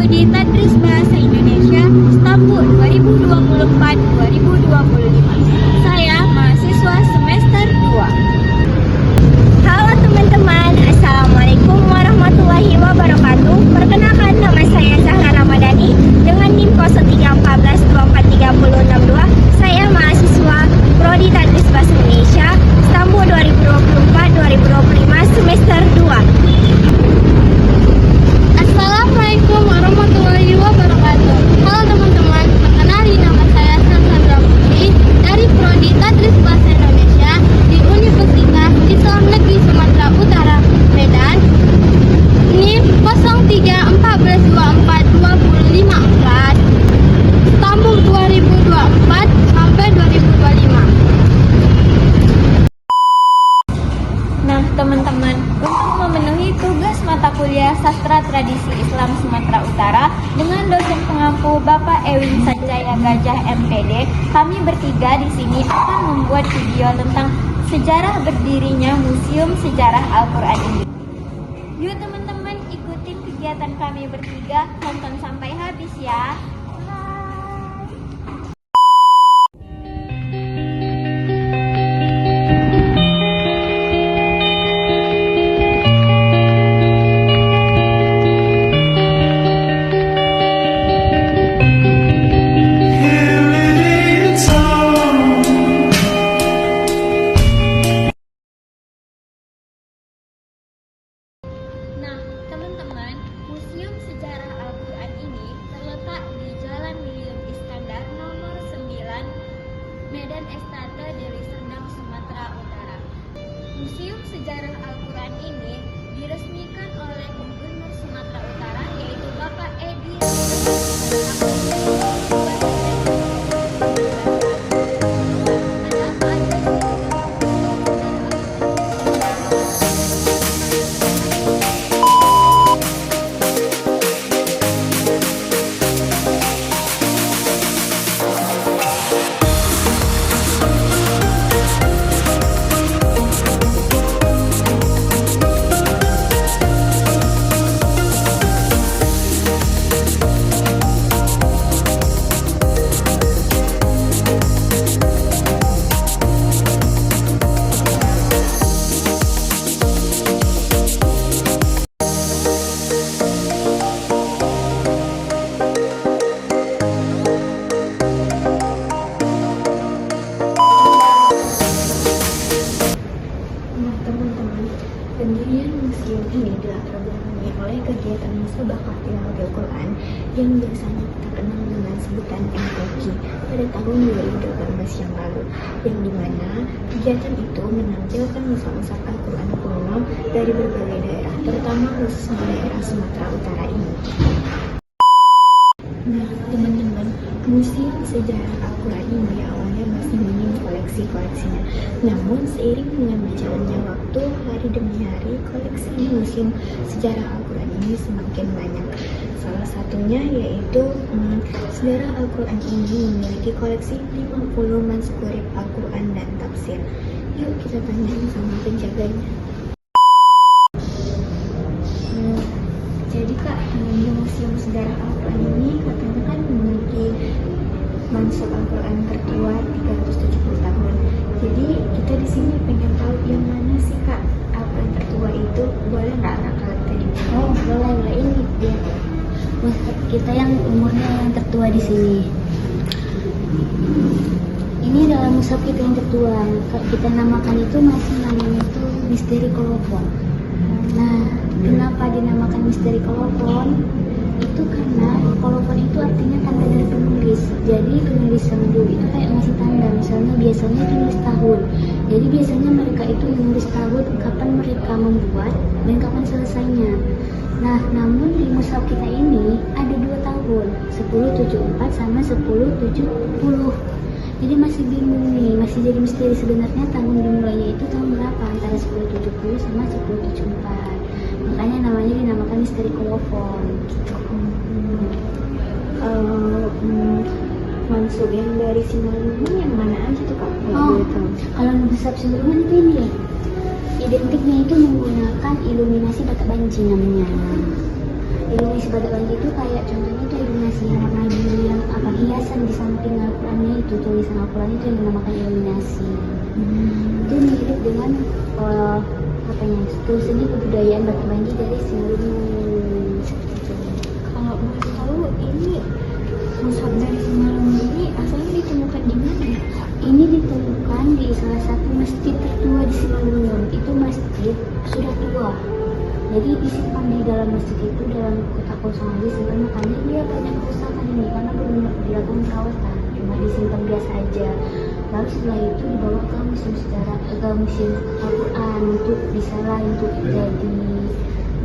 Studi Tadris Bahasa Indonesia Istanbul 2024-2025. Saya mahasiswa semester 2. Halo teman-teman, Assalamualaikum warahmatullahi wabarakatuh. Perkenalkan, nama saya Zahra Ramadhani dengan NIM 0314243062. Saya mahasiswa Prodi Tadris Bahasa Indonesia Istanbul 2024-2025 semester 2. Assalamualaikum warahmatullahi wabarakatuh. Halo teman-teman, perkenalkan nama saya Sandra Putri dari Prodi Tadris Bahasa Indonesia di Universitas Islam Negeri Sumatera Utara, Medan. NIM 03142425 Istanbul 2024 sampai 2025. Nah teman-teman, untuk memenuhi tugas mata kuliah Sastra Tradisi Islam Sumatera Utara dengan dosen pengampu Bapak Ewin Sanjaya Gajah MPD, kami bertiga di sini akan membuat video tentang sejarah berdirinya Museum Sejarah Al-Quran ini. Yuk teman-teman, ikutin kegiatan kami bertiga, tonton sampai habis ya. Nah, teman-teman, Museum Sejarah Al-Quran ini terletak di Jalan William Iskandar nomor 9, Medan Estate, Deli Serdang, Sumatera Utara. Museum Sejarah Al-Quran ini diresmikan oleh Gubernur Sumatera Utara, yaitu Bapak Edi Pendirian museum ini dilatar belakangi oleh kegiatan Musabaqah Tilawatil Quran yang biasanya kita kenal dengan sebutan MTQ pada tahun 2018 yang lalu, yang dimana kegiatan itu menampilkan mushaf-mushaf Al-Quran kuno dari berbagai daerah, terutama khususnya daerah Sumatera Utara ini. Nah teman-teman, Museum Sejarah Al-Quran ini awalnya masih minim koleksinya. Namun seiring dengan berjalannya waktu, hari demi hari, koleksi Museum Sejarah Al-Quran ini semakin banyak. Salah satunya yaitu Sejarah Al-Quran ini memiliki koleksi 50 manuskrip Al-Quran dan tafsir. Yuk kita tanya sama penjaganya. Jadi Kak, di Museum Sejarah Al-Quran ini katanya kan memiliki manuskrip Al-Quran tertua 370 tahun. Jadi kita di sini pengen tahu yang mana sih Kak Al-Quran tertua itu? Boleh nggak Kak tadi? Oh, boleh ini dia. Mushaf kita yang umurnya yang tertua di sini. Ini adalah mushaf kita yang tertua. Kita namakan itu masih namanya itu Misteri Kolofon. Nah, kenapa dinamakan Misteri Kolofon? Itu karena kolofon itu artinya tanda dari penulis. Jadi penulis zaman dulu itu kayak ngasih tanda, misalnya biasanya tulis tahun. Jadi biasanya mereka itu menulis tahun kapan mereka membuat dan kapan selesainya. Nah, namun di mushaf kita ini ada 2 tahun, 1074 sama 1070. Jadi masih bingung nih, masih jadi misteri sebenarnya tahun dimulainya itu tahun berapa, antara 1070 sama 1074. Makanya namanya dinamakan Misteri Kolofon gitu. Mansub yang dari Simalungun yang mana aja tuh Kak? Kalau mushaf Simalungun itu ini ya, identiknya itu menggunakan iluminasi bata banci namanya. Iluminasi Batak Banji itu kayak contohnya itu iluminasi yang warna biru yang apa hiasan di samping Al-Qurannya itu, tulisan Al-Quran itu yang dinamakan iluminasi. Itu mirip dengan tulisannya kebudayaan Batak Banji dari Simalungun. Kalau boleh tahu ini mushaf dari Simalungun ini asalnya ditemukan di mana ya? Ini ditemukan di salah satu masjid tertua di Simalungun. Itu masjid sudah tua. Jadi disimpan di dalam masjid itu dalam kotak kosong aja simpan, makanya dia banyak kerusakan ini karena belum dilakukan perawatan, cuma disimpan biasa aja. Lalu setelah itu dibawa ke museum sejarah, ke museum Al-Quran untuk bisa lah untuk jadi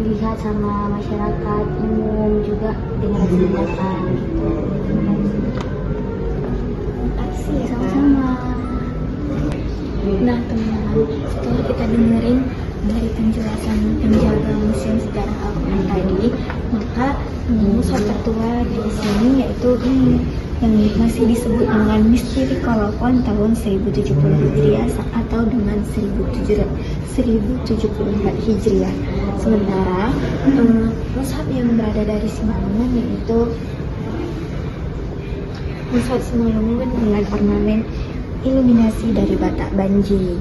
dilihat sama masyarakat umum juga dengan kesempatan gitu. Terima kasih ya, Kak. Sama-sama. Nah teman-teman, setelah kita dengerin dari penjelasan penjaga Museum Sejarah Al-Quran tadi, maka mushaf tertua di sini yaitu ini yang masih disebut dengan Misteri Kolofon tahun 1070 Hijriah atau dengan 1074 Hijriah. Sementara mushaf yang berada dari Simalungun yaitu mushaf Simalungun dengan ornamen iluminasi dari Batak Banji.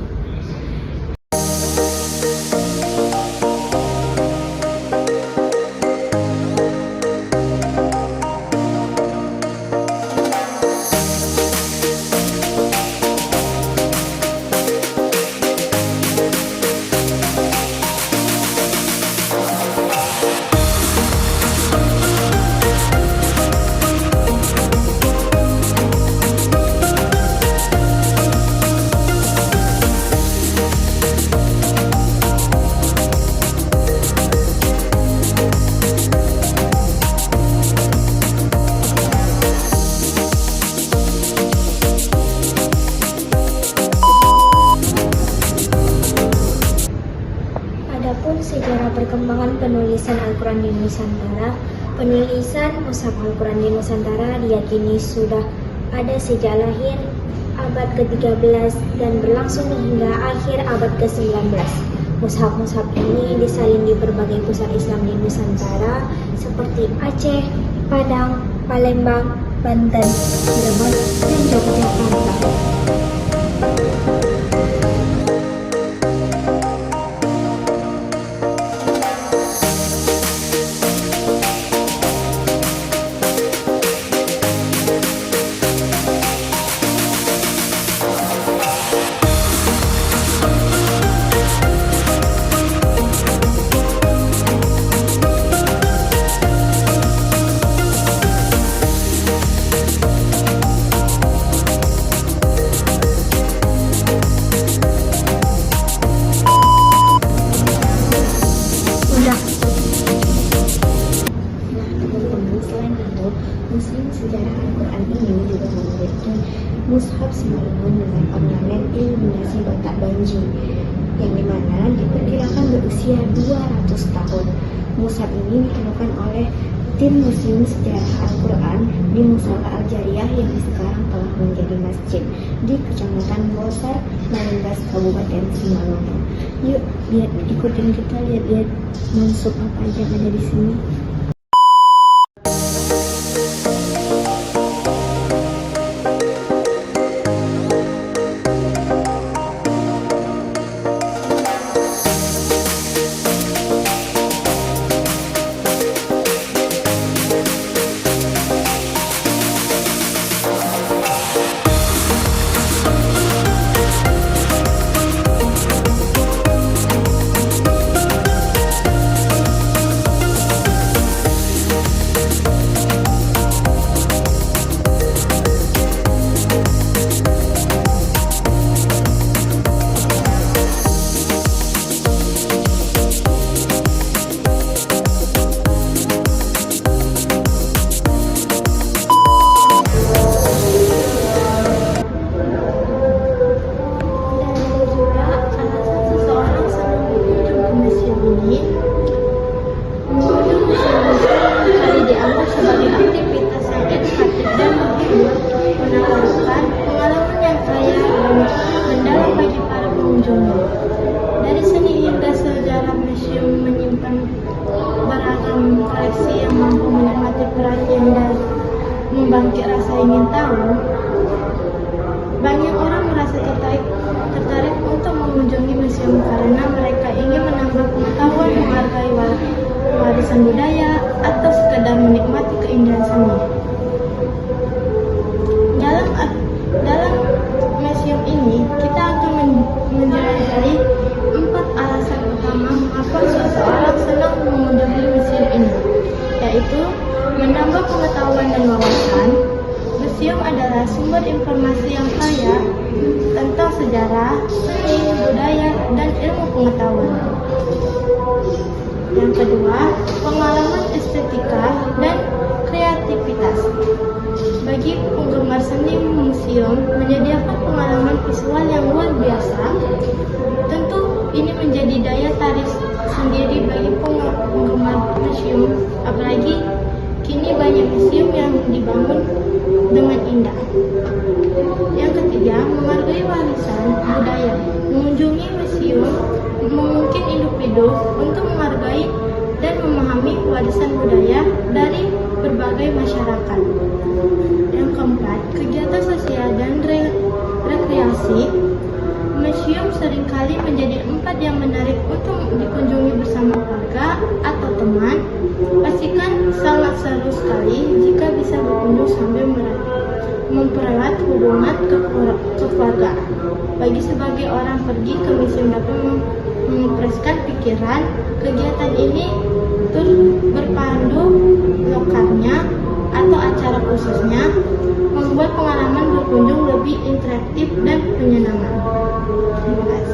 Adapun sejarah perkembangan penulisan Al-Quran di Nusantara, penulisan mushaf Al-Quran di Nusantara diyakini sudah ada sejak lahir abad ke-13 dan berlangsung hingga akhir abad ke-19. Mushaf-mushaf ini disalin di berbagai pusat Islam di Nusantara seperti Aceh, Padang, Palembang, Banten, Cirebon, dan Yogyakarta. Museum Sejarah Al-Quran ini juga memiliki mushaf Simalungun dengan ornamen iluminasi Batak Banji, yang dimana diperkirakan berusia 200 tahun. Mushaf ini ditemukan oleh tim Museum Sejarah Al-Quran di Musala Al-Jariyah yang sekarang telah menjadi masjid di Kecamatan Bosar, Manembas, Kabupaten Simalungun. Yuk, biar ikutin kita lihat-lihat mushaf apa aja yang ada di sini. Dari seni hingga sejarah museum menyimpan beragam beragam koleksi yang mampu menikmati perhatian dan membangkit rasa ingin tahu, banyak orang merasa tertarik untuk mengunjungi museum karena mereka ingin menambah pengetahuan, menghargai warisan budaya, atau sekedar menikmati keindahan seni. Dalam museum ini, kita akan menjelajahi 4 alasan utama mengapa seseorang senang mengunjungi museum ini, yaitu menambah pengetahuan dan wawasan. Museum adalah sumber informasi yang kaya tentang sejarah, seni, budaya, dan ilmu pengetahuan. Yang kedua, pengalaman estetika dan kreativitas. Bagi penggemar seni, museum menyediakan pengalaman visual yang luar biasa. Tentu ini menjadi daya tarik sendiri bagi penggemar museum, apalagi kini banyak museum yang dibangun dengan indah. Yang ketiga, menghargai warisan budaya. Mengunjungi museum memungkinkan individu untuk menghargai dan memahami warisan budaya dari berbagai masyarakat. Yang keempat, kegiatan sosial dan rekreasi. Museum seringkali menjadi tempat yang menarik untuk dikunjungi bersama keluarga atau teman. Pastikan sangat seru sekali jika bisa berkunjung sambil mempererat hubungan kekeluargaan. Bagi sebagai orang pergi ke museum dapat mengepreskan pikiran. Kegiatan ini berpandu lokalnya atau acara khususnya membuat pengalaman berkunjung lebih interaktif dan menyenangkan. Terima kasih.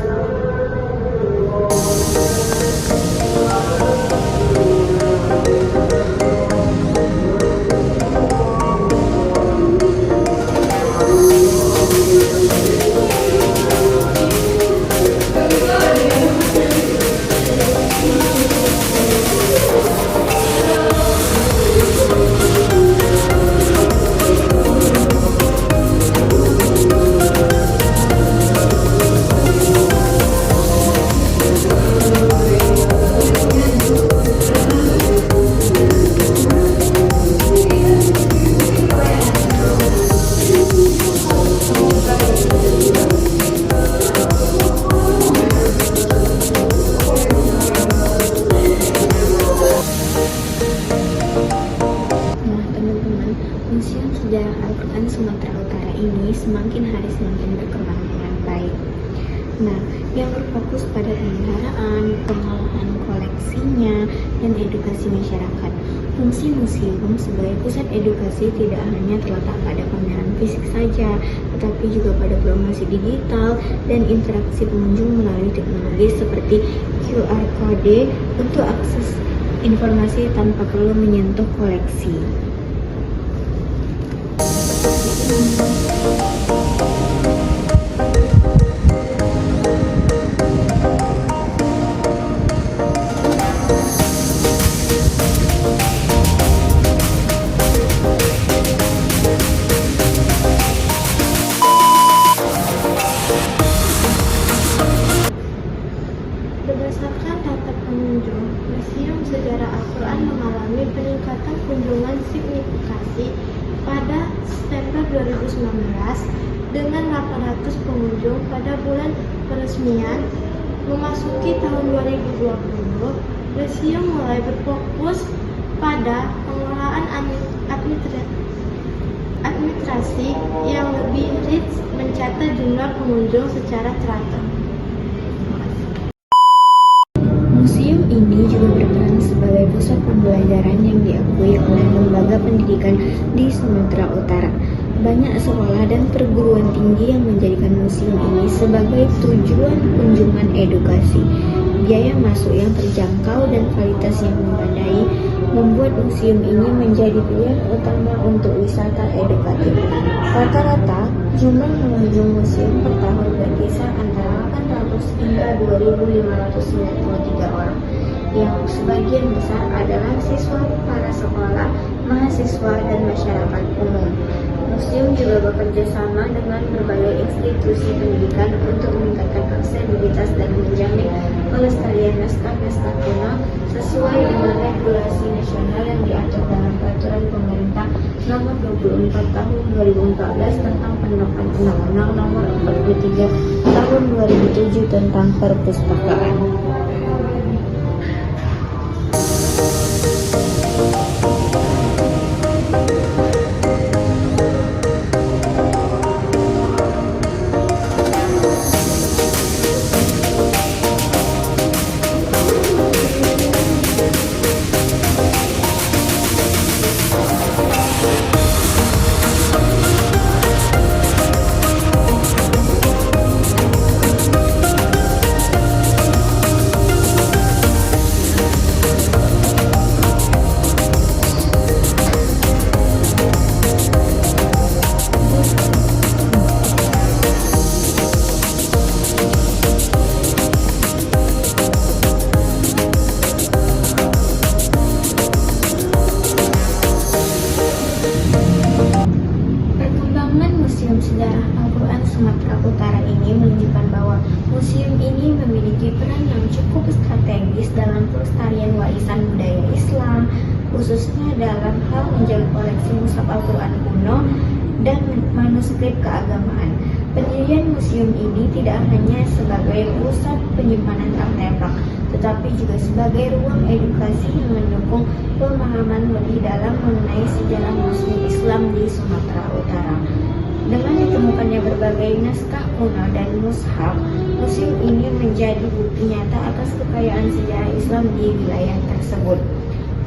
Museum Sejarah Al-Quran Sumatera Utara ini semakin hari semakin berkembang dengan baik. Nah, yang berfokus pada pemeliharaan, pengelolaan koleksinya, dan edukasi masyarakat. Fungsi museum sebagai pusat edukasi tidak hanya terletak pada pameran fisik saja, tetapi juga pada promosi digital dan interaksi pengunjung melalui teknologi seperti QR Code untuk akses informasi tanpa perlu menyentuh koleksi. Berdasarkan data pengunjung, Museum Sejarah Al-Quran mengalami peningkatan kunjungan signifikasi pada September 2019 dengan 800 pengunjung pada bulan peresmian. Memasuki tahun 2020, museum mulai berfokus pada pengelolaan administrasi yang lebih rich, mencatat jumlah pengunjung secara teratur. Museum ini juga berperan sebagai pusat pembelajaran yang diakui oleh lembaga pendidikan di Sumatera Utara. Banyak sekolah dan perguruan tinggi yang menjadikan museum ini sebagai tujuan kunjungan edukasi. Biaya masuk yang terjangkau dan kualitas yang memadai membuat museum ini menjadi pilihan utama untuk wisata edukatif. Rata-rata jumlah pengunjung museum per tahun berkisar antara 800 hingga 2.593 orang, yang sebagian besar adalah siswa, para sekolah, mahasiswa, dan masyarakat umum. Museum juga bekerja sama dengan berbagai institusi pendidikan untuk meningkatkan aksesibilitas dan menjamin pelestarian naskah-naskah kuno sesuai dengan regulasi Nomor 24 Tahun 2014 tentang penerapan Undang-Undang Nomor 43 Tahun 2007 tentang Perpustakaan. Perkembangan Museum Sejarah Al-Quran Sumatera Utara ini menunjukkan bahwa museum ini memiliki peran yang cukup strategis dalam pelestarian warisan budaya Islam, khususnya dalam hal menjaga koleksi mushaf Al-Quran kuno dan manuskrip keagamaan. Pendirian museum ini tidak hanya sebagai pusat penyimpanan artefak, tetapi juga sebagai ruang edukasi yang mendukung pemahaman lebih dalam mengenai sejarah Muslim Islam di Sumatera Utara. Dengan ditemukannya berbagai naskah kuno dan mushaf, museum ini menjadi bukti nyata atas kekayaan sejarah Islam di wilayah tersebut.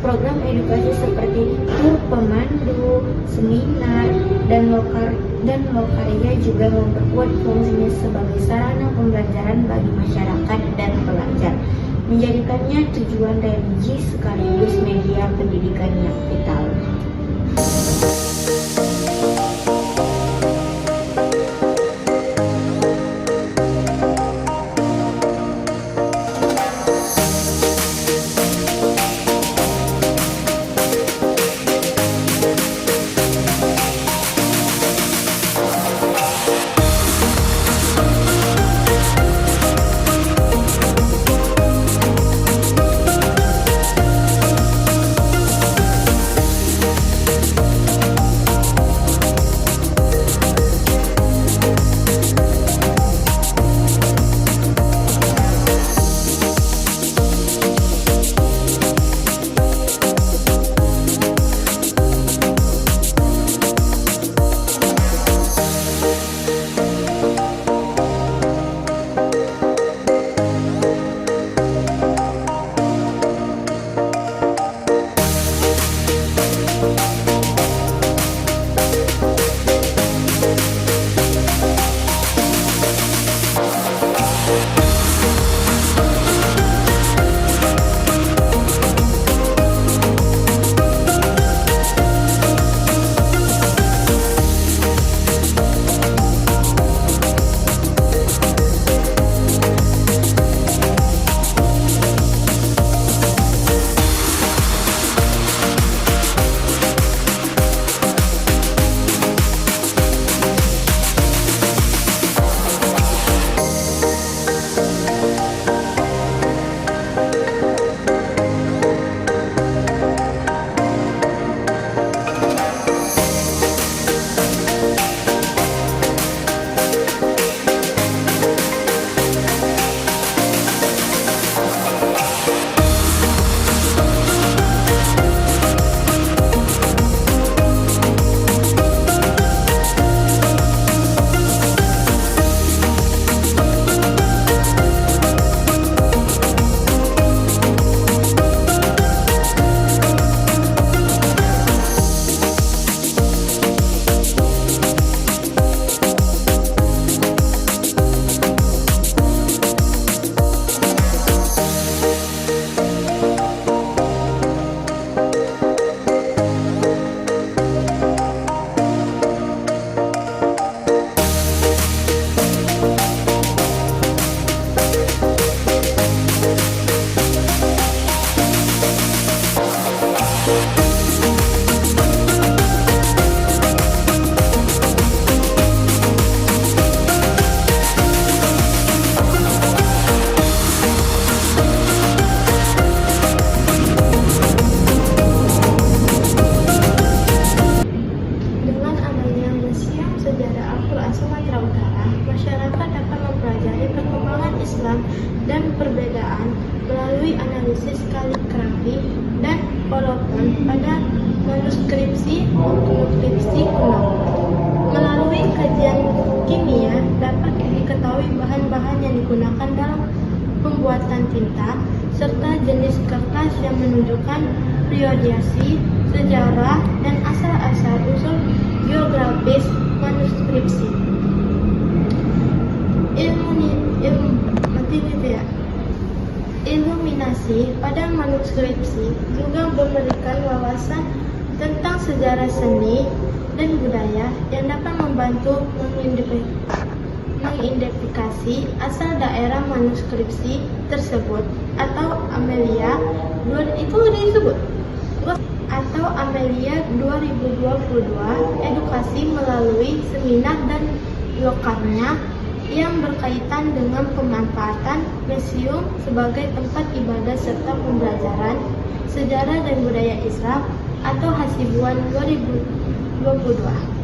Program edukasi seperti tur pemandu, seminar, dan lokarya juga memperkuat fungsinya sebagai sarana pembelajaran bagi masyarakat dan pelajar, menjadikannya tujuan religi sekaligus media pendidikan yang vital. teman-teman pada manuskripsi kuno. Melalui kajian kimia dapat diketahui bahan-bahan yang digunakan dalam pembuatan tinta serta jenis kertas yang menunjukkan periodisasi, sejarah, dan asal-asal usul geografis manuskripsi. Iluminasi pada manuskripsi juga memberikan wawasan tentang sejarah seni dan budaya yang dapat membantu mengidentifikasi asal daerah manuskripsi tersebut atau Amelia 2022 edukasi melalui seminar dan lokalnya yang berkaitan dengan pemanfaatan museum sebagai tempat ibadah serta pembelajaran sejarah dan budaya Islam atau Hasibuan 2022.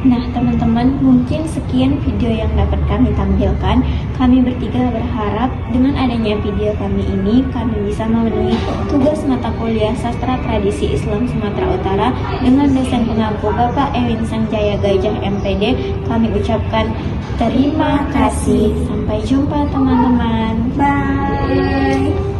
Nah teman-teman, mungkin sekian video yang dapat kami tampilkan. Kami bertiga berharap dengan adanya video kami ini, kami bisa memenuhi tugas mata kuliah Sastra Tradisi Islam Sumatera Utara dengan dosen pengampu Bapak Ewin Sanjaya Gajah MPD. Kami ucapkan terima kasih. Sampai jumpa teman-teman. Bye.